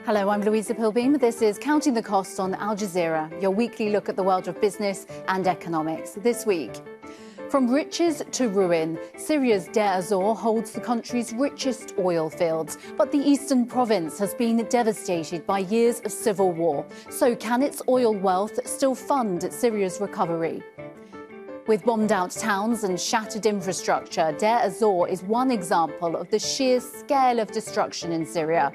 Hello, I'm Louisa Pilbeam. This is Counting the Cost on Al Jazeera, your weekly look at the world of business and economics. This week, from riches to ruin, Syria's Deir Az Zor holds the country's richest oil fields, but the eastern province has been devastated by years of civil war. So can its oil wealth still fund Syria's recovery? With bombed-out towns and shattered infrastructure, Deir Az Zor is one example of the sheer scale of destruction in Syria.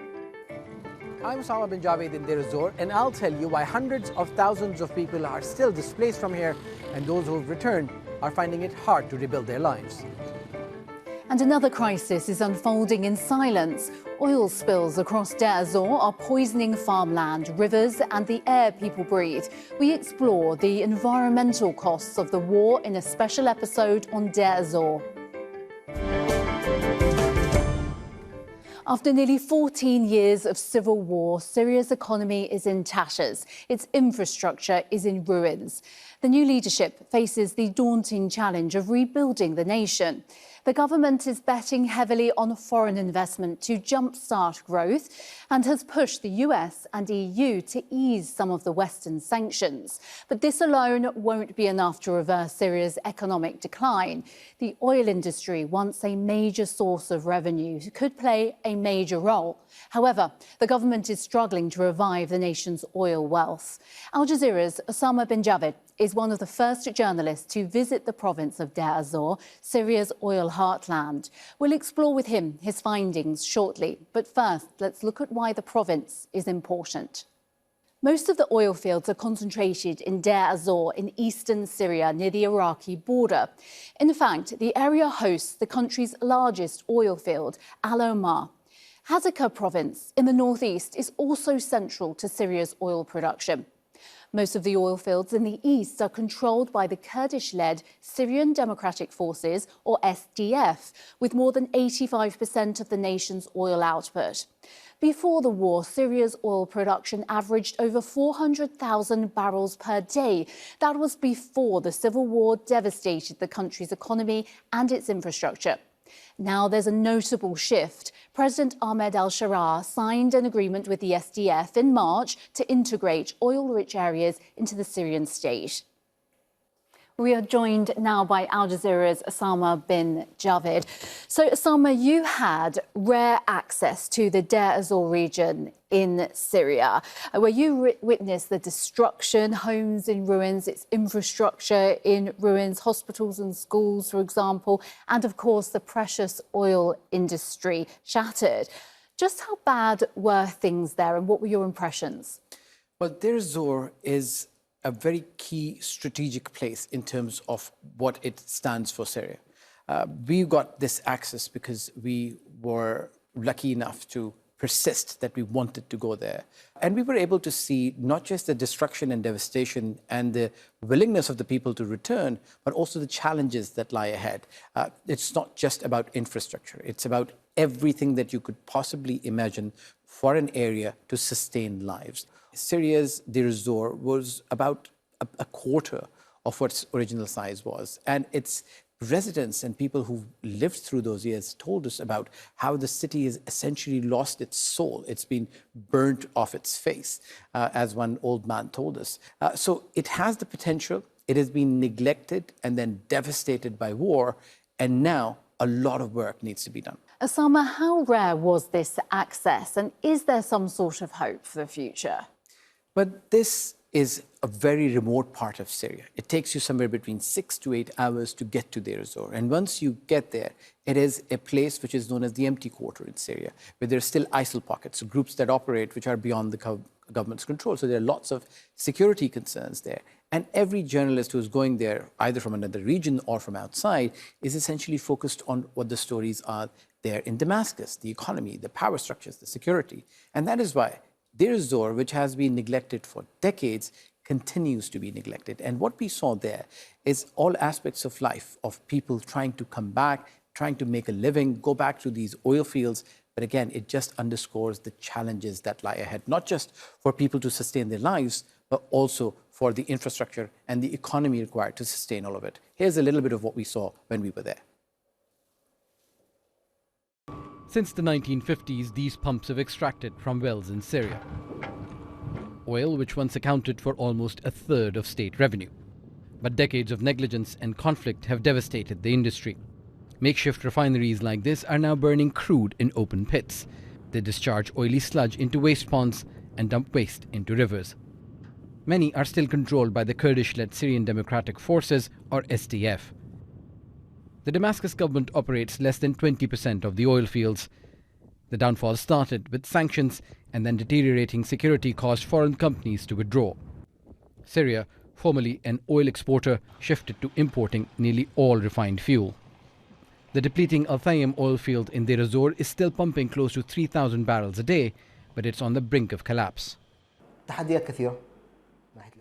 I'm Osama bin Javed in Deir Az Zor, and I'll tell you why hundreds of thousands of people are still displaced from here, and those who have returned are finding it hard to rebuild their lives. And another crisis is unfolding in silence. Oil spills across Deir Az Zor are poisoning farmland, rivers and the air people breathe. We explore the environmental costs of the war in a special episode on Deir Az Zor. After nearly 14 years of civil war, Syria's economy is in tatters. Its infrastructure is in ruins. The new leadership faces the daunting challenge of rebuilding the nation. The government is betting heavily on foreign investment to jumpstart growth and has pushed the US and EU to ease some of the Western sanctions. But this alone won't be enough to reverse Syria's economic decline. The oil industry, once a major source of revenue, could play a major role. However, the government is struggling to revive the nation's oil wealth. Al Jazeera's Osama bin Javed is one of the first journalists to visit the province of Deir Az Zor, Syria's oil heartland. We'll explore with him his findings shortly. But first, let's look at why the province is important. Most of the oil fields are concentrated in Deir Az Zor in eastern Syria near the Iraqi border. In fact, the area hosts the country's largest oil field, Al Omar. Hazaka province in the northeast is also central to Syria's oil production. Most of the oil fields in the east are controlled by the Kurdish-led Syrian Democratic Forces, or SDF, with more than 85% of the nation's oil output. Before the war, Syria's oil production averaged over 400,000 barrels per day. That was before the civil war devastated the country's economy and its infrastructure. Now there's a notable shift. President Ahmed al-Sharaa signed an agreement with the SDF in March to integrate oil-rich areas into the Syrian state. We are joined now by Al Jazeera's Osama bin Javed. So, Osama, you had rare access to the Deir Az Zor region in Syria, where you witnessed the destruction, homes in ruins, its infrastructure in ruins, hospitals and schools, for example, and, of course, the precious oil industry shattered. Just how bad were things there, and what were your impressions? Well, Deir Az Zor is a very key strategic place in terms of what it stands for Syria. We got this access because we were lucky enough to persist that we wanted to go there. And we were able to see not just the destruction and devastation and the willingness of the people to return, but also the challenges that lie ahead. It's not just about infrastructure. It's about everything that you could possibly imagine for an area to sustain lives. Syria's Deir Az Zor was about a quarter of what its original size was. And its residents and people who lived through those years told us about how the city has essentially lost its soul. It's been burnt off its face, as one old man told us. So it has the potential. It has been neglected and then devastated by war. And now a lot of work needs to be done. Osama, how rare was this access? And is there some sort of hope for the future? But this is a very remote part of Syria. It takes you somewhere between 6 to 8 hours to get to Deir Az Zor. And once you get there, it is a place which is known as the empty quarter in Syria, where there are still ISIL pockets, groups that operate which are beyond the government's control. So there are lots of security concerns there. And every journalist who is going there, either from another region or from outside, is essentially focused on what the stories are there in Damascus, the economy, the power structures, the security. And that is why Deir Az Zor, which has been neglected for decades, continues to be neglected. And what we saw there is all aspects of life, of people trying to come back, trying to make a living, go back to these oil fields. But again, it just underscores the challenges that lie ahead, not just for people to sustain their lives, but also for the infrastructure and the economy required to sustain all of it. Here's a little bit of what we saw when we were there. Since the 1950s, these pumps have extracted from wells in Syria oil which once accounted for almost a third of state revenue. But decades of negligence and conflict have devastated the industry. Makeshift refineries like this are now burning crude in open pits. They discharge oily sludge into waste ponds and dump waste into rivers. Many are still controlled by the Kurdish-led Syrian Democratic Forces, or SDF. The Damascus government operates less than 20% of the oil fields. The downfall started with sanctions, and then deteriorating security caused foreign companies to withdraw. Syria, formerly an oil exporter, shifted to importing nearly all refined fuel. The depleting Al Thayim oil field in Deir Az Zor is still pumping close to 3,000 barrels a day, but it's on the brink of collapse.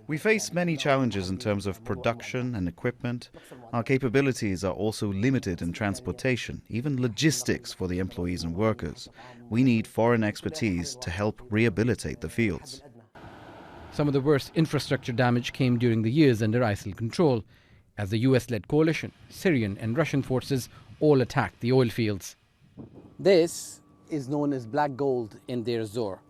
We face many challenges in terms of production and equipment. Our capabilities are also limited in transportation, even logistics for the employees and workers. We need foreign expertise to help rehabilitate the fields. Some of the worst infrastructure damage came during the years under ISIL control, as the US-led coalition, Syrian and Russian forces all attacked the oil fields. This is known as black gold in Deir Az Zor,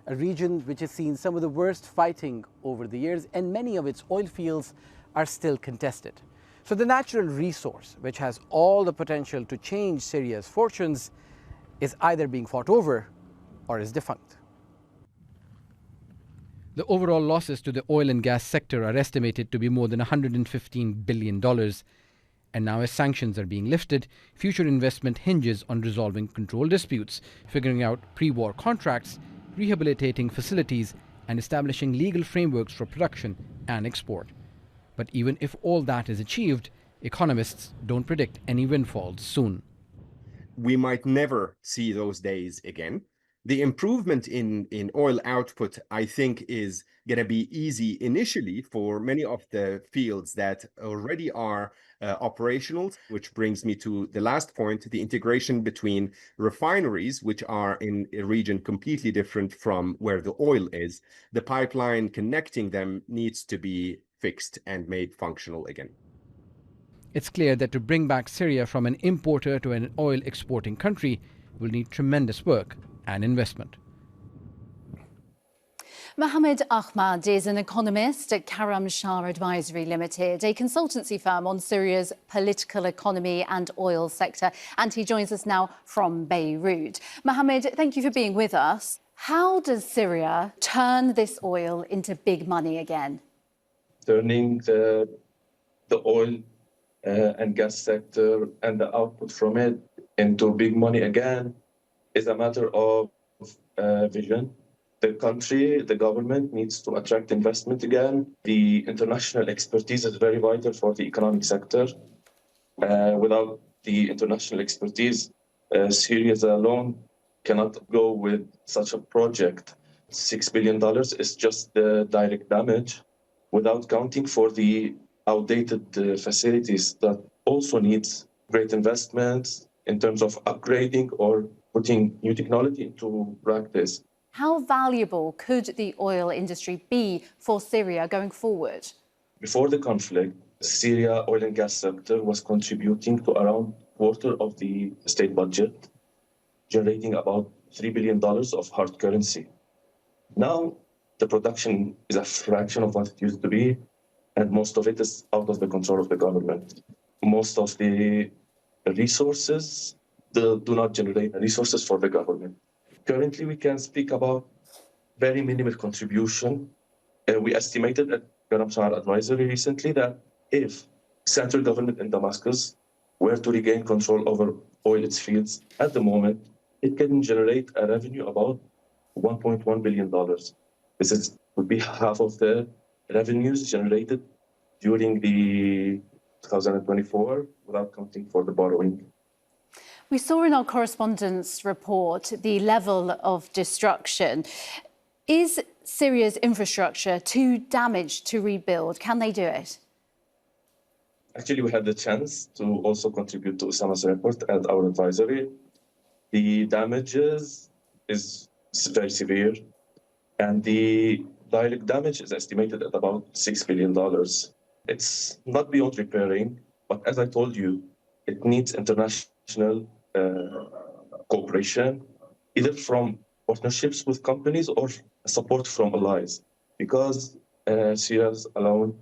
a region which has seen some of the worst fighting over the years, and many of its oil fields are still contested. So the natural resource, which has all the potential to change Syria's fortunes, is either being fought over or is defunct. The overall losses to the oil and gas sector are estimated to be more than $115 billion. And now, as sanctions are being lifted, future investment hinges on resolving control disputes, figuring out pre-war contracts, rehabilitating facilities, and establishing legal frameworks for production and export. But even if all that is achieved, economists don't predict any windfalls soon. We might never see those days again. The improvement in oil output, I think, is going to be easy initially for many of the fields that already are operational, which brings me to the last point, the integration between refineries, which are in a region completely different from where the oil is. The pipeline connecting them needs to be fixed and made functional again. It's clear that to bring back Syria from an importer to an oil exporting country will need tremendous work and investment. Mohammed Ahmad is an economist at Karam Shah Advisory Limited, a consultancy firm on Syria's political economy and oil sector, and he joins us now from Beirut. Mohammed, thank you for being with us. How does Syria turn this oil into big money again? Turning the oil and gas sector and the output from it into big money again is a matter of vision. The country, the government needs to attract investment again. The international expertise is very vital for the economic sector. Without the international expertise, Syria alone cannot go with such a project. $6 billion is just the direct damage, without counting for the outdated facilities that also needs great investments in terms of upgrading or putting new technology into practice. How valuable could the oil industry be for Syria going forward? Before the conflict, Syria oil and gas sector was contributing to around a quarter of the state budget, generating about $3 billion of hard currency. Now, the production is a fraction of what it used to be, and most of it is out of the control of the government. Most of the resources do not generate resources for the government. Currently, we can speak about very minimal contribution. We estimated at Karam Shah Advisory recently that if central government in Damascus were to regain control over oil its fields at the moment, it can generate a revenue about $1.1 billion. This would be half of the revenues generated during the 2024, without counting for the borrowing. We saw in our correspondence report the level of destruction. Is Syria's infrastructure too damaged to rebuild? Can they do it? Actually, we had the chance to also contribute to Osama's report at our advisory. The damages is very severe, and the direct damage is estimated at about $6 billion. It's not beyond repairing, but as I told you, it needs international cooperation, either from partnerships with companies or support from allies, because Syria alone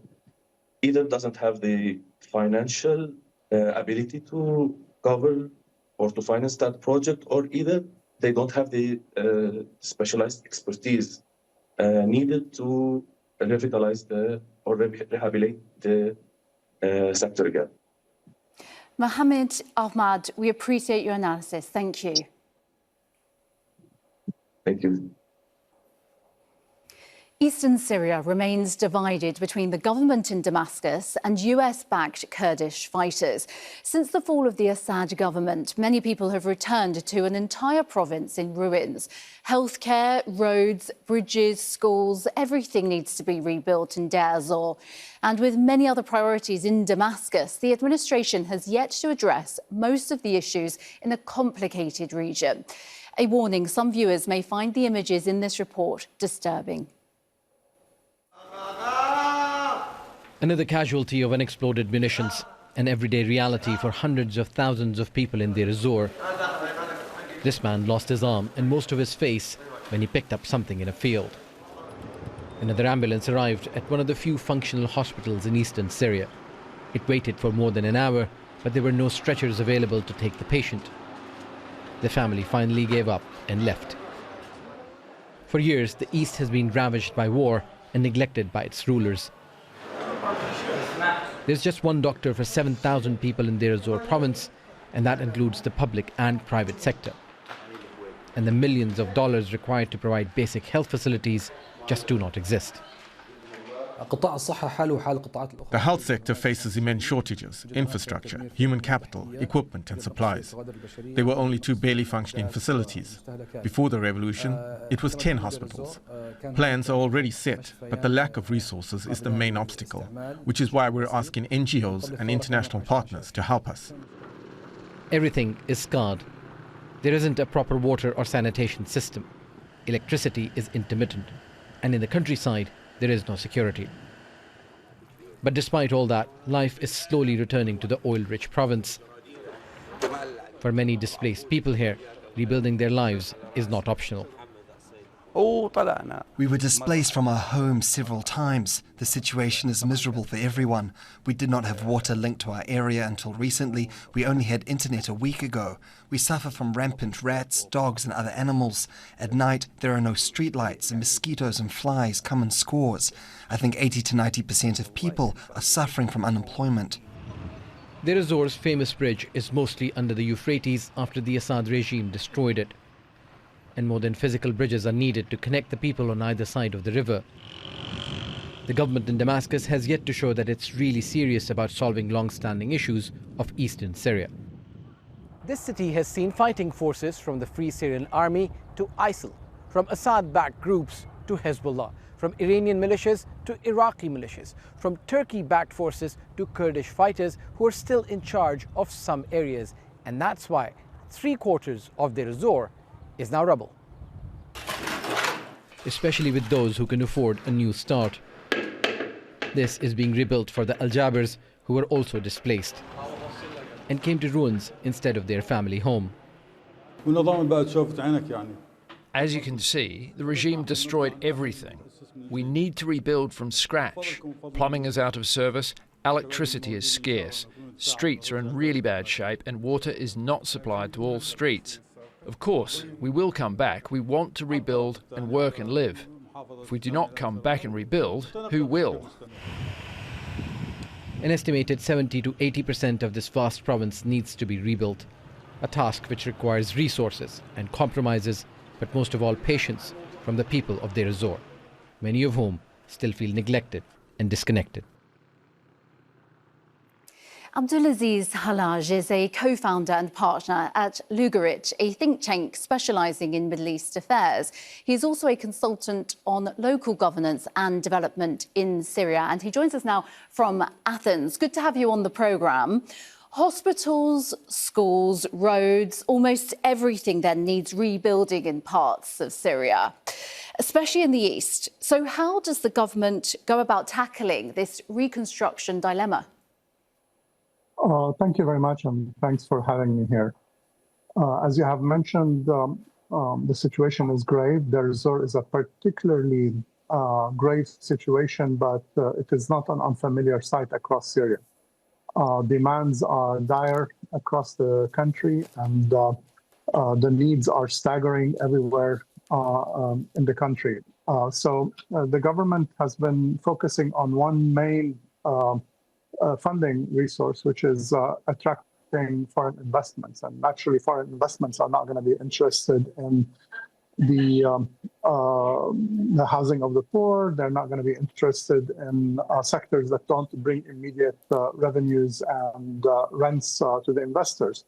either doesn't have the financial ability to cover or to finance that project, or either they don't have the specialized expertise needed to revitalize or rehabilitate the sector again. Mohammed Ahmad, we appreciate your analysis. Thank you. Thank you. Eastern Syria remains divided between the government in Damascus and US-backed Kurdish fighters. Since the fall of the Assad government, many people have returned to an entire province in ruins. Healthcare, roads, bridges, schools, everything needs to be rebuilt in Deir Az Zor. And with many other priorities in Damascus, the administration has yet to address most of the issues in a complicated region. A warning, some viewers may find the images in this report disturbing. Another casualty of unexploded munitions, an everyday reality for hundreds of thousands of people in Deir Az Zor. This man lost his arm and most of his face when he picked up something in a field. Another ambulance arrived at one of the few functional hospitals in eastern Syria. It waited for more than an hour, but there were no stretchers available to take the patient. The family finally gave up and left. For years, the East has been ravaged by war and neglected by its rulers. There's just one doctor for 7,000 people in Deir Az Zor province, and that includes the public and private sector. And the millions of dollars required to provide basic health facilities just do not exist. The health sector faces immense shortages: infrastructure, human capital, equipment and supplies. There were only 2 barely functioning facilities. Before the revolution, it was 10 hospitals. Plans are already set, but the lack of resources is the main obstacle, which is why we're asking NGOs and international partners to help us. Everything is scarred. There isn't a proper water or sanitation system. Electricity is intermittent, and in the countryside, there is no security. But despite all that, life is slowly returning to the oil-rich province. For many displaced people here, rebuilding their lives is not optional. We were displaced from our homes several times. The situation is miserable for everyone. We did not have water linked to our area until recently. We only had internet a week ago. We suffer from rampant rats, dogs and other animals. At night, there are no streetlights and mosquitoes and flies come in scores. I think 80 to 90% of people are suffering from unemployment. Deir Az Zor's famous bridge is mostly under the Euphrates after the Assad regime destroyed it. And more than physical bridges are needed to connect the people on either side of the river. The government in Damascus has yet to show that it's really serious about solving long-standing issues of eastern Syria. This city has seen fighting forces from the Free Syrian Army to ISIL, from Assad-backed groups to Hezbollah, from Iranian militias to Iraqi militias, from Turkey-backed forces to Kurdish fighters who are still in charge of some areas. And that's why 3/4 of Deir Az Zor is now rubble. Especially with those who can afford a new start. This is being rebuilt for the Al-Jabers, who were also displaced and came to ruins instead of their family home. As you can see, the regime destroyed everything. We need to rebuild from scratch. Plumbing is out of service, electricity is scarce, streets are in really bad shape, and water is not supplied to all streets. Of course, we will come back. We want to rebuild and work and live. If we do not come back and rebuild, who will? An estimated 70 to 80% of this vast province needs to be rebuilt, a task which requires resources and compromises, but most of all patience from the people of Deir Az Zor, many of whom still feel neglected and disconnected. Abdulaziz Halaj is a co-founder and partner at Lugarit, a think tank specialising in Middle East affairs. He is also a consultant on local governance and development in Syria, and he joins us now from Athens. Good to have you on the programme. Hospitals, schools, roads, almost everything then needs rebuilding in parts of Syria, especially in the east. So how does the government go about tackling this reconstruction dilemma? Thank you very much, and thanks for having me here. As you have mentioned, the situation is grave. Deir Az Zor is a particularly grave situation, but it is not an unfamiliar sight across Syria. Demands are dire across the country, and the needs are staggering everywhere in the country. So the government has been focusing on one main funding resource, which is attracting foreign investments. And naturally, foreign investments are not going to be interested in the housing of the poor. They're not going to be interested in sectors that don't bring immediate revenues and rents to the investors.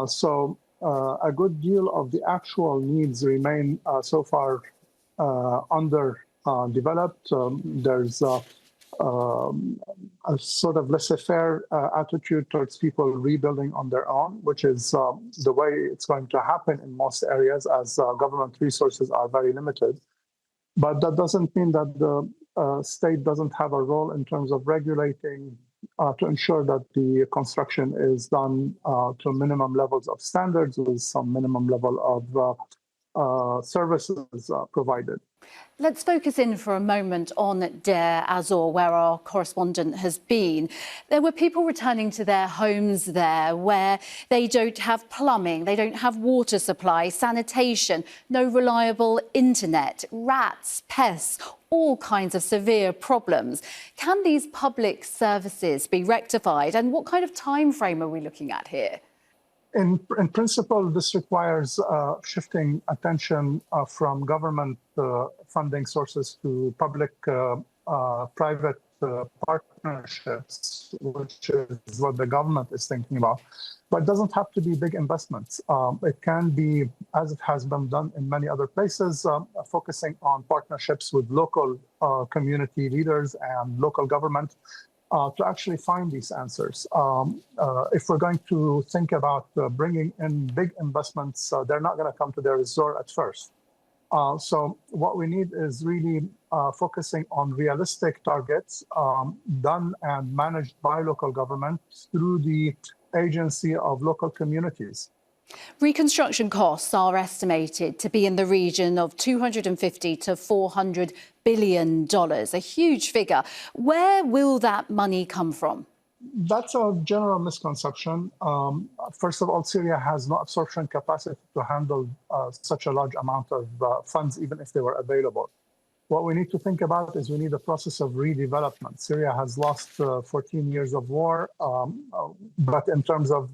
So a good deal of the actual needs remain so far underdeveloped. There's a sort of laissez-faire attitude towards people rebuilding on their own, which is the way it's going to happen in most areas as government resources are very limited. But that doesn't mean that the state doesn't have a role in terms of regulating to ensure that the construction is done to minimum levels of standards with some minimum level of services provided. Let's focus in for a moment on Deir Az Zor, where our correspondent has been. There were people returning to their homes there where they don't have plumbing, they don't have water supply, sanitation, no reliable internet, rats, pests, all kinds of severe problems. Can these public services be rectified, and what kind of time frame are we looking at here? In principle, this requires shifting attention from government funding sources to public-private partnerships, which is what the government is thinking about. But it doesn't have to be big investments. It can be, as it has been done in many other places, focusing on partnerships with local community leaders and local government to actually find these answers. If we're going to think about bringing in big investments, they're not going to come to Deir Az Zor at first. So what we need is really focusing on realistic targets done and managed by local government through the agency of local communities. Reconstruction costs are estimated to be in the region of $250 to $400 billion, a huge figure. Where will that money come from? That's a general misconception. First of all, Syria has no absorption capacity to handle such a large amount of funds, even if they were available. What we need to think about is we need a process of redevelopment. Syria has lost 14 years of war, but in terms of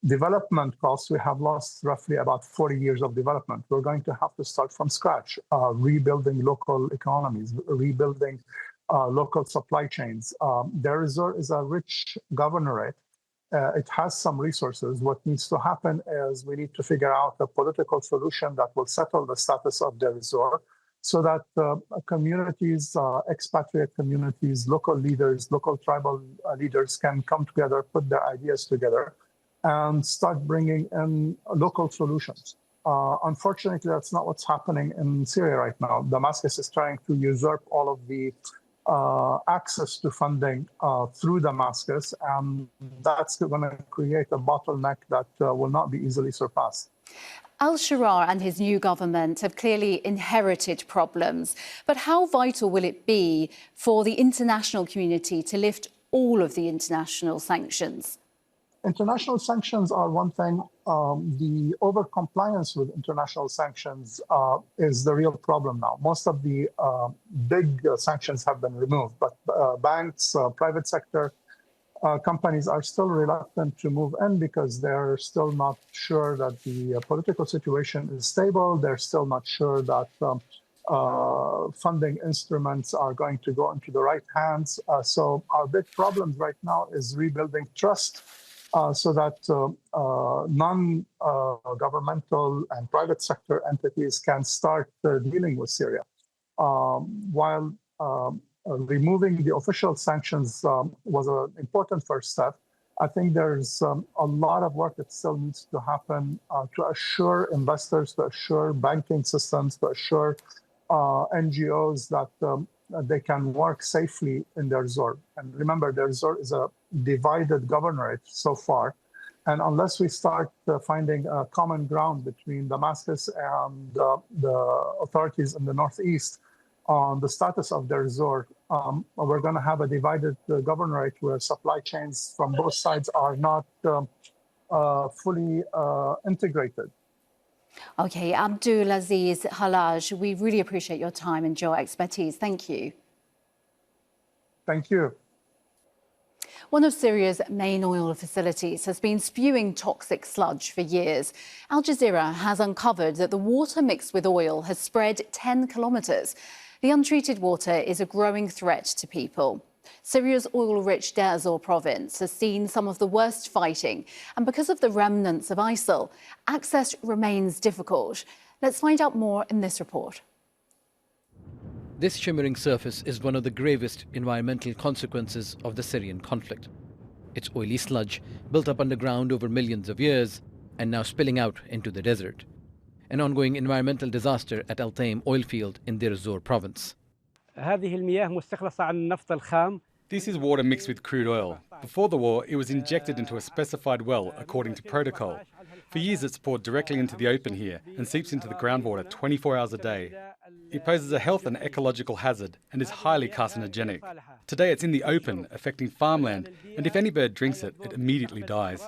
development costs, we have lost roughly about 40 years of development. We're going to have to start from scratch, rebuilding local economies, rebuilding local supply chains. Deir Az Zor is a rich governorate. It has some resources. What needs to happen is we need to figure out a political solution that will settle the status of Deir Az Zor so that communities, expatriate communities, local leaders, local tribal leaders can come together, put their ideas together, and start bringing in local solutions. Unfortunately, that's not what's happening in Syria right now. Damascus is trying to usurp all of the access to funding through Damascus, and that's going to create a bottleneck that will not be easily surpassed. Al-Sharar and his new government have clearly inherited problems, but how vital will it be for the international community to lift all of the international sanctions? International sanctions are one thing. The over-compliance with international sanctions is the real problem now. Most of the big sanctions have been removed, but banks, private sector companies are still reluctant to move in because they're still not sure that the political situation is stable. They're still not sure that funding instruments are going to go into the right hands. So our big problem right now is rebuilding trust so that non-governmental and private sector entities can start dealing with Syria. While removing the official sanctions was an important first step, I think there's a lot of work that still needs to happen to assure investors, to assure banking systems, to assure NGOs that they can work safely in Deir Az Zor. And remember, Deir Az Zor is a divided governorate so far. And unless we start finding a common ground between Damascus and the authorities in the northeast on the status of Deir Az Zor, we're going to have a divided governorate where supply chains from both sides are not fully integrated. OK, Abdul Aziz Halaj, we really appreciate your time and your expertise. Thank you. Thank you. One of Syria's main oil facilities has been spewing toxic sludge for years. Al Jazeera has uncovered that the water mixed with oil has spread 10 kilometres. The untreated water is a growing threat to people. Syria's oil-rich Deir Az Zor province has seen some of the worst fighting, and because of the remnants of ISIL, access remains difficult. Let's find out more in this report. This shimmering surface is one of the gravest environmental consequences of the Syrian conflict. It's oily sludge built up underground over millions of years and now spilling out into the desert. An ongoing environmental disaster at Al Taim oil field in Deir Az Zor province. This is water mixed with crude oil. Before the war, it was injected into a specified well according to protocol. For years, it's poured directly into the open here and seeps into the groundwater 24 hours a day. It poses a health and ecological hazard and is highly carcinogenic. Today, it's in the open, affecting farmland, and if any bird drinks it, it immediately dies.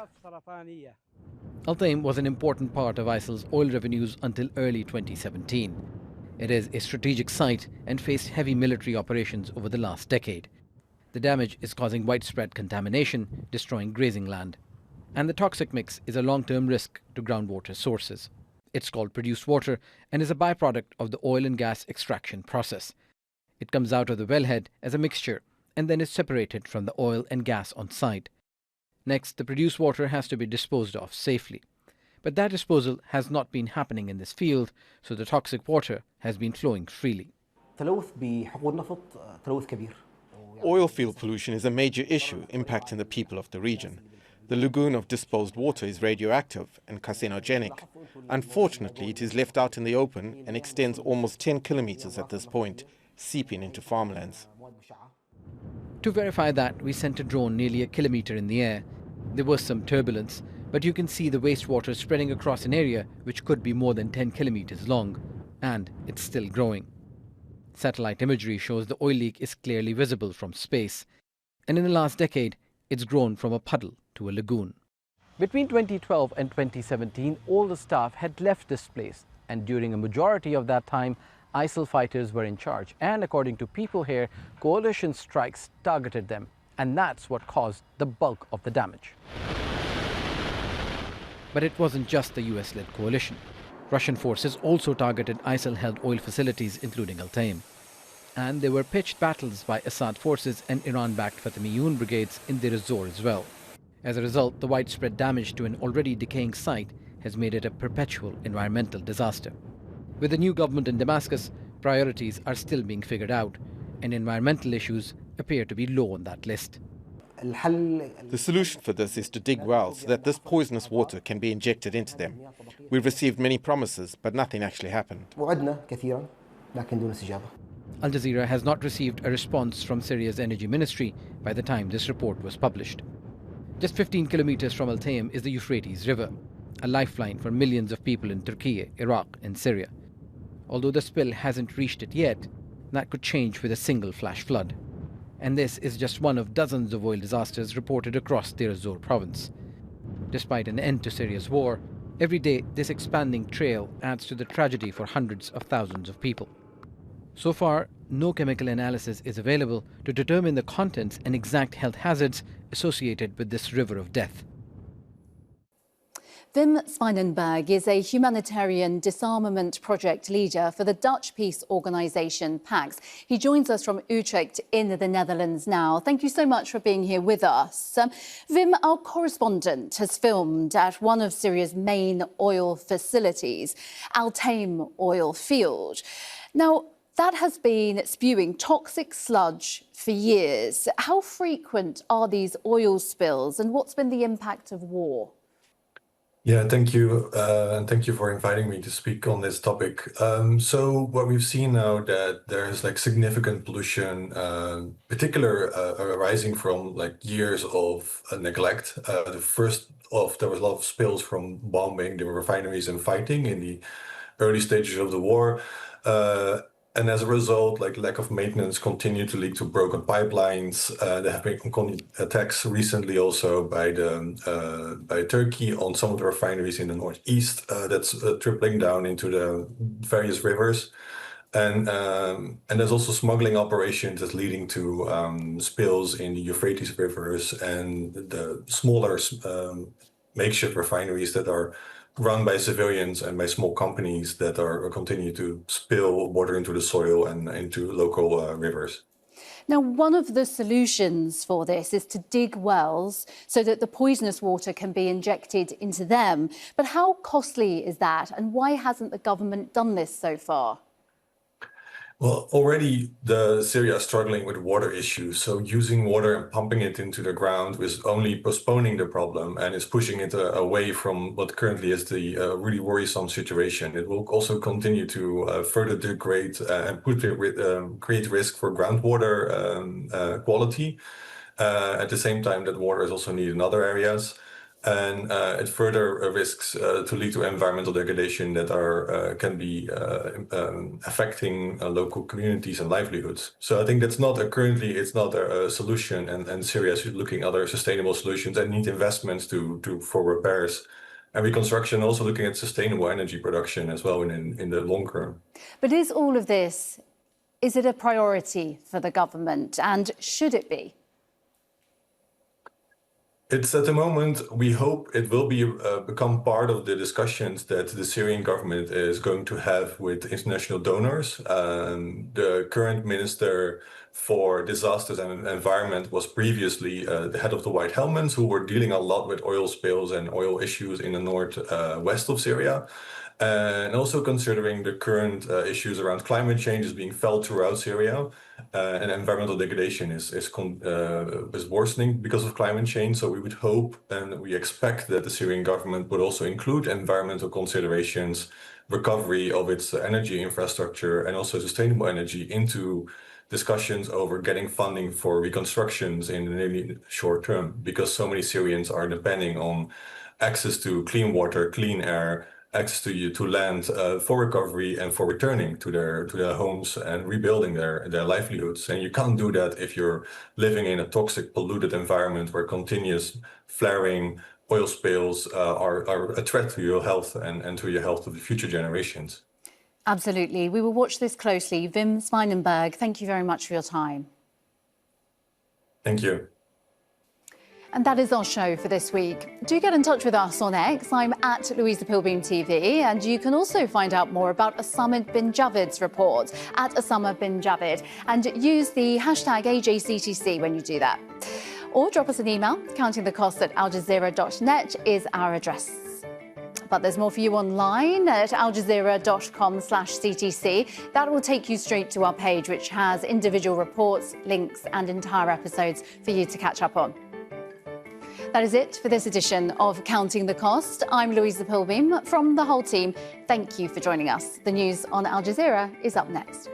Al Taim was an important part of ISIL's oil revenues until early 2017. It is a strategic site and faced heavy military operations over the last decade. The damage is causing widespread contamination, destroying grazing land. And the toxic mix is a long-term risk to groundwater sources. It's called produced water and is a byproduct of the oil and gas extraction process. It comes out of the wellhead as a mixture and then is separated from the oil and gas on site. Next, the produced water has to be disposed of safely. But that disposal has not been happening in this field, so the toxic water has been flowing freely. Oil field pollution is a major issue impacting the people of the region. The lagoon of disposed water is radioactive and carcinogenic. Unfortunately, it is left out in the open and extends almost 10 kilometers at this point, seeping into farmlands. To verify that, we sent a drone nearly a kilometer in the air. There was some turbulence, but you can see the wastewater spreading across an area which could be more than 10 kilometers long, and it's still growing. Satellite imagery shows the oil leak is clearly visible from space, and in the last decade, it's grown from a puddle to a lagoon. Between 2012 and 2017, all the staff had left this place, and during a majority of that time, ISIL fighters were in charge. And according to people here, coalition strikes targeted them, and that's what caused the bulk of the damage. But it wasn't just the US-led coalition. Russian forces also targeted ISIL-held oil facilities, including Al Taim. And there were pitched battles by Assad forces and Iran-backed Fatemiyun brigades in Deir Az Zor as well. As a result, the widespread damage to an already decaying site has made it a perpetual environmental disaster. With the new government in Damascus, priorities are still being figured out, and environmental issues appear to be low on that list. The solution for this is to dig wells so that this poisonous water can be injected into them. We've received many promises, but nothing actually happened. Al Jazeera has not received a response from Syria's energy ministry by the time this report was published. Just 15 kilometers from Al Taim is the Euphrates River, a lifeline for millions of people in Turkey, Iraq and Syria. Although the spill hasn't reached it yet, that could change with a single flash flood. And this is just one of dozens of oil disasters reported across Deir Az Zor province. Despite an end to Syria's war, every day this expanding trail adds to the tragedy for hundreds of thousands of people. So far, no chemical analysis is available to determine the contents and exact health hazards associated with this river of death. Wim Swijnenberg is a humanitarian disarmament project leader for the Dutch peace organisation PAX. He joins us from Utrecht in the Netherlands now. Thank you so much for being here with us. Wim, our correspondent, has filmed at one of Syria's main oil facilities, Al Taim oil field. Now, that has been spewing toxic sludge for years. How frequent are these oil spills and what's been the impact of war? Yeah, thank you. And thank you for inviting me to speak on this topic. So what we've seen now that there is like significant pollution, arising from like years of neglect. There was a lot of spills from bombing the refineries and fighting in the early stages of the war. And as a result, like lack of maintenance continued to lead to broken pipelines. There have been attacks recently also by Turkey on some of the refineries in the northeast. That's trickling down into the various rivers. And there's also smuggling operations that's leading to spills in the Euphrates rivers and the smaller makeshift refineries that are run by civilians and by small companies that are continue to spill water into the soil and into local rivers. Now, one of the solutions for this is to dig wells so that the poisonous water can be injected into them. But how costly is that, and why hasn't the government done this so far? Well, already Syria is struggling with water issues. So using water and pumping it into the ground is only postponing the problem and is pushing it away from what currently is the really worrisome situation. It will also continue to further degrade and create risk for groundwater quality. At the same time, that water is also needed in other areas. And it further risks to lead to environmental degradation that can be affecting local communities and livelihoods. So I think that's not currently it's not a solution, and Syria is looking at other sustainable solutions and need investments for repairs and reconstruction. Also looking at sustainable energy production as well in the long term. But is all of this, is it a priority for the government, and should it be? It's at the moment, we hope it will become part of the discussions that the Syrian government is going to have with international donors. The current minister for disasters and environment was previously the head of the White Helmets, who were dealing a lot with oil spills and oil issues in the northwest of Syria. And also considering the current issues around climate change is being felt throughout Syria, and environmental degradation is worsening because of climate change. So we would hope and we expect that the Syrian government would also include environmental considerations, recovery of its energy infrastructure, and also sustainable energy into discussions over getting funding for reconstructions in the really short term, because so many Syrians are depending on access to clean water, clean air, access to land for recovery and for returning to their homes and rebuilding their livelihoods. And you can't do that if you're living in a toxic, polluted environment where continuous flaring oil spills are a threat to your health and to your health of the future generations. Absolutely. We will watch this closely. Wim Swijnenberg, thank you very much for your time. Thank you. And that is our show for this week. Do get in touch with us on X. I'm at Louisa Pilbeam TV. And you can also find out more about Osama bin Javid's report at Osama bin Javid. And use the hashtag AJCTC when you do that. Or drop us an email. countingthecost@aljazeera.net is our address. But there's more for you online at aljazeera.com/CTC. That will take you straight to our page, which has individual reports, links, and entire episodes for you to catch up on. That is it for this edition of Counting the Cost. I'm Louisa Pilbeam from the whole team. Thank you for joining us. The news on Al Jazeera is up next.